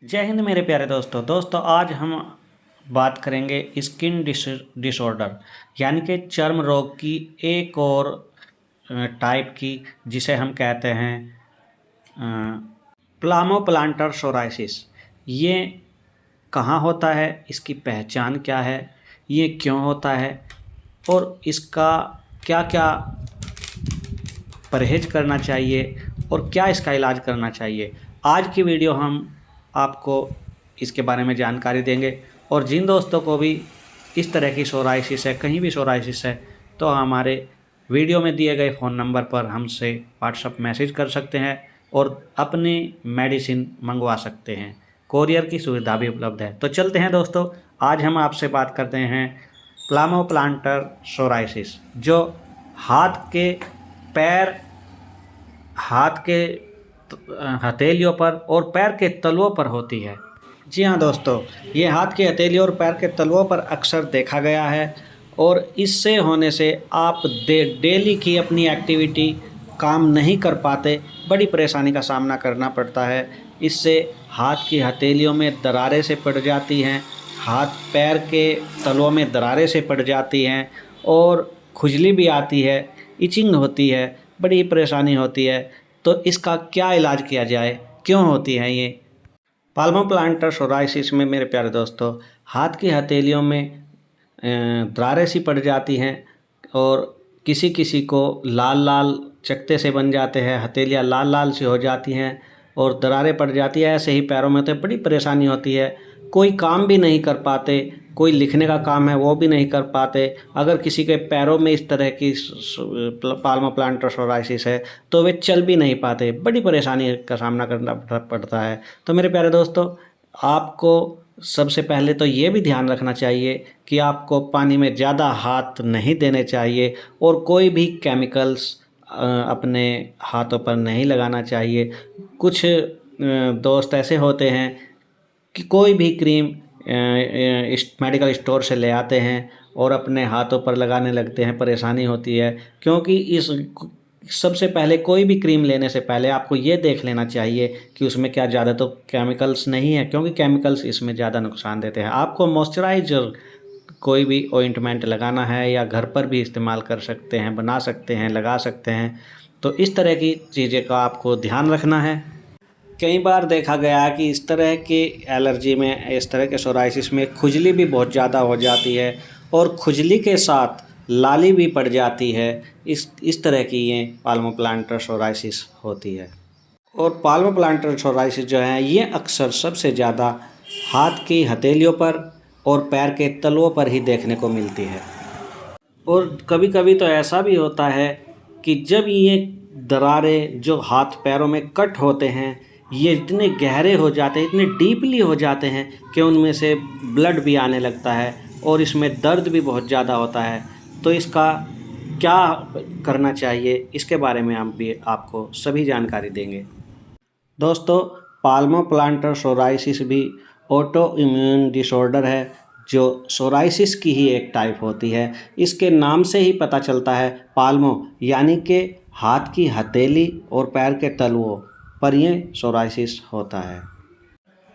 जय हिंद मेरे प्यारे दोस्तों आज हम बात करेंगे स्किन डिसऑर्डर यानी कि चर्म रोग की एक और टाइप की, जिसे हम कहते हैं प्लामोप्लांटर सोराइसिस। ये कहाँ होता है, इसकी पहचान क्या है, ये क्यों होता है और इसका क्या क्या परहेज करना चाहिए और क्या इसका इलाज करना चाहिए। आज की वीडियो हम आपको इसके बारे में जानकारी देंगे। और जिन दोस्तों को भी इस तरह की सोराइसिस है, कहीं भी सोराइसिस है, तो हमारे वीडियो में दिए गए फ़ोन नंबर पर हमसे व्हाट्सएप मैसेज कर सकते हैं और अपनी मेडिसिन मंगवा सकते हैं। कोरियर की सुविधा भी उपलब्ध है। तो चलते हैं दोस्तों, आज हम आपसे बात करते हैं प्लामोप्लांटर सोराइसिस, जो हाथ के हथेलियों पर और पैर के तलवों पर होती है। जी हाँ दोस्तों, ये हाथ के हथेलियों और पैर के तलवों पर अक्सर देखा गया है और इससे होने से आप डेली की अपनी एक्टिविटी काम नहीं कर पाते, बड़ी परेशानी का सामना करना पड़ता है। इससे हाथ की हथेलियों में दरारें से पड़ जाती हैं, हाथ पैर के तलवों में दरारें से पड़ जाती हैं और खुजली भी आती है, इचिंग होती है, बड़ी परेशानी होती है। तो इसका क्या इलाज किया जाए, क्यों होती है ये पाल्मोप्लांटर सोराइसिस में? मेरे प्यारे दोस्तों, हाथ की हथेलियों में दरारें सी पड़ जाती हैं और किसी किसी को लाल लाल चकत्ते से बन जाते हैं, हथेलियाँ लाल लाल सी हो जाती हैं और दरारें पड़ जाती है। ऐसे ही पैरों में तो बड़ी परेशानी होती है, कोई काम भी नहीं कर पाते, कोई लिखने का काम है वो भी नहीं कर पाते। अगर किसी के पैरों में इस तरह की पाल्मोप्लांटर सोराइसिस है तो वे चल भी नहीं पाते, बड़ी परेशानी का सामना करना पड़ता है। तो मेरे प्यारे दोस्तों, आपको सबसे पहले तो ये भी ध्यान रखना चाहिए कि आपको पानी में ज़्यादा हाथ नहीं देने चाहिए और कोई भी केमिकल्स अपने हाथों पर नहीं लगाना चाहिए। कुछ दोस्त ऐसे होते हैं कि कोई भी क्रीम मेडिकल स्टोर से ले आते हैं और अपने हाथों पर लगाने लगते हैं, परेशानी होती है। क्योंकि इस सबसे पहले कोई भी क्रीम लेने से पहले आपको ये देख लेना चाहिए कि उसमें क्या ज़्यादा तो केमिकल्स नहीं है, क्योंकि केमिकल्स इसमें ज़्यादा नुकसान देते हैं। आपको मॉइस्चराइज़र कोई भी ऑइंटमेंट लगाना है या घर पर भी इस्तेमाल कर सकते हैं, बना सकते हैं, लगा सकते हैं। तो इस तरह की चीज़ें का आपको ध्यान रखना है। कई बार देखा गया है कि इस तरह की एलर्जी में, इस तरह के सोराइसिस में खुजली भी बहुत ज़्यादा हो जाती है और खुजली के साथ लाली भी पड़ जाती है। इस तरह की ये पाल्मोप्लांटर सोराइसिस होती है। और पाल्मोप्लांटर सोराइसिस जो है, ये अक्सर सबसे ज़्यादा हाथ की हथेलियों पर और पैर के तलवों पर ही देखने को मिलती है। और कभी कभी तो ऐसा भी होता है कि जब ये दरारें जो हाथ पैरों में कट होते हैं, ये इतने गहरे हो जाते हैं, इतने डीपली हो जाते हैं कि उनमें से ब्लड भी आने लगता है और इसमें दर्द भी बहुत ज़्यादा होता है। तो इसका क्या करना चाहिए, इसके बारे में हम भी आपको सभी जानकारी देंगे। दोस्तों, पाल्मोप्लांटर सोराइसिस भी ऑटो इम्यून डिसऑर्डर है, जो सोराइसिस की ही एक टाइप होती है। इसके नाम से ही पता चलता है, पाल्मो यानी कि हाथ की हथेली और पैर के तलवों पर ये सोराइसिस होता है।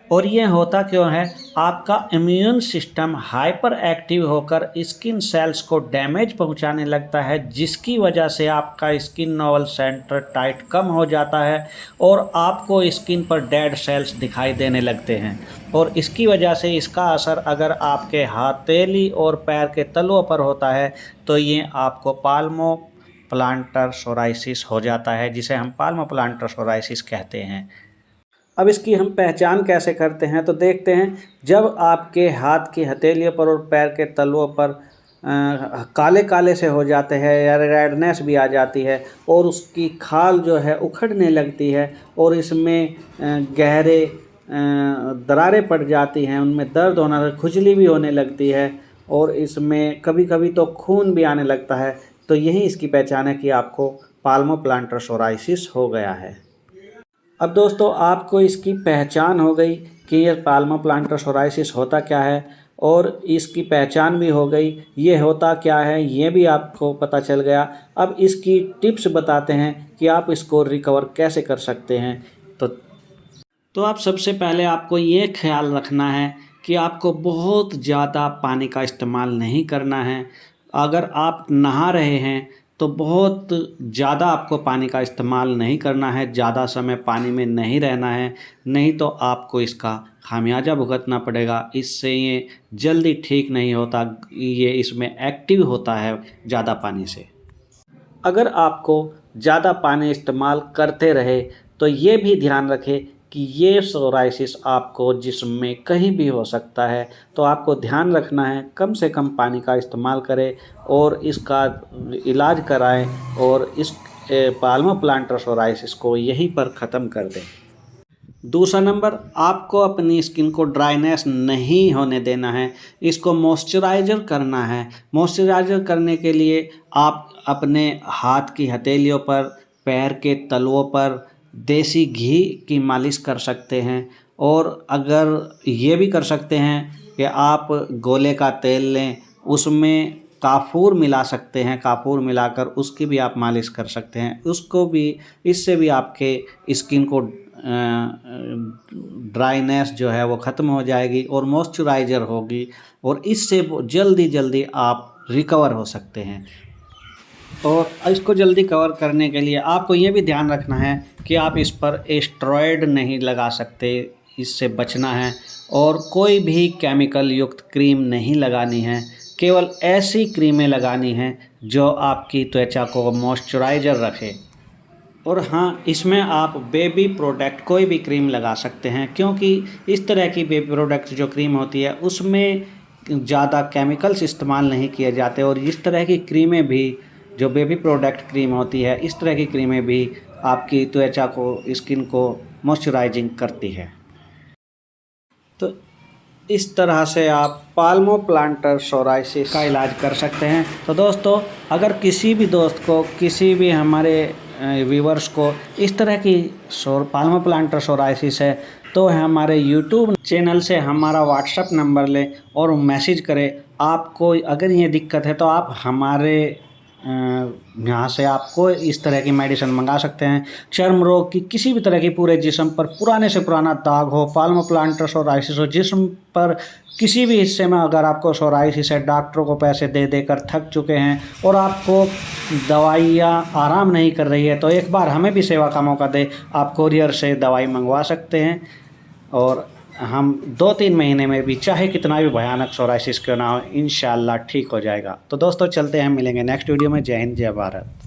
और ये होता क्यों है? आपका इम्यून सिस्टम हाइपर एक्टिव होकर स्किन सेल्स को डैमेज पहुंचाने लगता है, जिसकी वजह से आपका स्किन नॉवल सेंटर टाइट कम हो जाता है और आपको स्किन पर डेड सेल्स दिखाई देने लगते हैं। और इसकी वजह से इसका असर अगर आपके हथेली और पैर के तलवों पर होता है तो ये आपको पाल्मोप्लांटर सोराइसिस हो जाता है, जिसे हम पाल्मोप्लांटर सोराइसिस कहते हैं। अब इसकी हम पहचान कैसे करते हैं, तो देखते हैं। जब आपके हाथ की हथेलियों पर और पैर के तलवों पर काले काले से हो जाते हैं या रेडनेस भी आ जाती है और उसकी खाल जो है उखड़ने लगती है और इसमें गहरे दरारें पड़ जाती हैं, उनमें दर्द होना, खुजली भी होने लगती है और इसमें कभी कभी तो खून भी आने लगता है, तो यही इसकी पहचान है कि आपको पाल्मोप्लांटर सोराइसिस हो गया है। अब दोस्तों, आपको इसकी पहचान हो गई कि ये पाल्मोप्लांटर सोराइसिस होता क्या है और इसकी पहचान भी हो गई, ये होता क्या है ये भी आपको पता चल गया। अब इसकी टिप्स बताते हैं कि आप इसको रिकवर कैसे कर सकते हैं। तो आप सबसे पहले आपको ये ख्याल रखना है कि आपको बहुत ज़्यादा पानी का इस्तेमाल नहीं करना है। अगर आप नहा रहे हैं तो बहुत ज़्यादा आपको पानी का इस्तेमाल नहीं करना है, ज़्यादा समय पानी में नहीं रहना है, नहीं तो आपको इसका खामियाजा भुगतना पड़ेगा। इससे ये जल्दी ठीक नहीं होता, ये इसमें एक्टिव होता है ज़्यादा पानी से। अगर आपको ज़्यादा पानी इस्तेमाल करते रहे तो ये भी ध्यान रखें कि ये सोराइसिस आपको जिस्म में कहीं भी हो सकता है, तो आपको ध्यान रखना है कम से कम पानी का इस्तेमाल करें और इसका इलाज कराएं और इस पाल्मोप्लांटर सोराइसिस को यहीं पर ख़त्म कर दें। दूसरा नंबर, आपको अपनी स्किन को ड्राइनेस नहीं होने देना है, इसको मॉइस्चराइज़र करना है। मॉइस्चराइज़र करने के लिए आप अपने हाथ की हथेलियों पर, पैर के तलवों पर देसी घी की मालिश कर सकते हैं और अगर ये भी कर सकते हैं कि आप गोले का तेल लें, उसमें काफ़ूर मिला सकते हैं, काफ़ूर मिलाकर उसकी भी आप मालिश कर सकते हैं। उसको भी, इससे भी आपके स्किन को ड्राइनेस जो है वो ख़त्म हो जाएगी और मॉइस्चराइज़र होगी और इससे जल्दी जल्दी आप रिकवर हो सकते हैं। और इसको जल्दी कवर करने के लिए आपको ये भी ध्यान रखना है कि आप इस पर स्टेरॉयड नहीं लगा सकते, इससे बचना है और कोई भी केमिकल युक्त क्रीम नहीं लगानी है। केवल ऐसी क्रीमें लगानी हैं जो आपकी त्वचा को मॉइस्चराइज़र रखे। और हाँ, इसमें आप बेबी प्रोडक्ट कोई भी क्रीम लगा सकते हैं, क्योंकि इस तरह की बेबी प्रोडक्ट जो क्रीम होती है उसमें ज़्यादा केमिकल्स इस्तेमाल नहीं किए जाते और इस तरह की क्रीमें भी, जो बेबी प्रोडक्ट क्रीम होती है, इस तरह की क्रीमें भी आपकी त्वचा को, स्किन को मॉइस्चराइजिंग करती है। तो इस तरह से आप पाल्मोप्लांटर सोराइसिस का इलाज कर सकते हैं। तो दोस्तों, अगर किसी भी दोस्त को, किसी भी हमारे व्यूवर्स को इस तरह की पाल्मोप्लांटर सोराइसिस है तो हमारे यूट्यूब चैनल से हमारा व्हाट्सएप नंबर लें और मैसेज करें। आपको अगर ये दिक्कत है तो आप हमारे यहाँ से आपको इस तरह की मेडिसिन मंगा सकते हैं। चर्म रोग की, किसी भी तरह की, पूरे जिस्म पर पुराने से पुराना दाग हो, पाल्मोप्लांटर सोराइसिस हो, जिस्म पर किसी भी हिस्से में अगर आपको सोराइसिस है, डॉक्टरों को पैसे दे देकर थक चुके हैं और आपको दवाइयाँ आराम नहीं कर रही है, तो एक बार हमें भी सेवा का मौका दें। आप कोरियर से दवाई मंगवा सकते हैं और हम 2-3 महीने में भी, चाहे कितना भी भयानक सोराइसिस क्यों ना हो, इंशाल्लाह ठीक हो जाएगा। तो दोस्तों चलते हैं, मिलेंगे नेक्स्ट वीडियो में। जय हिंद, जय भारत।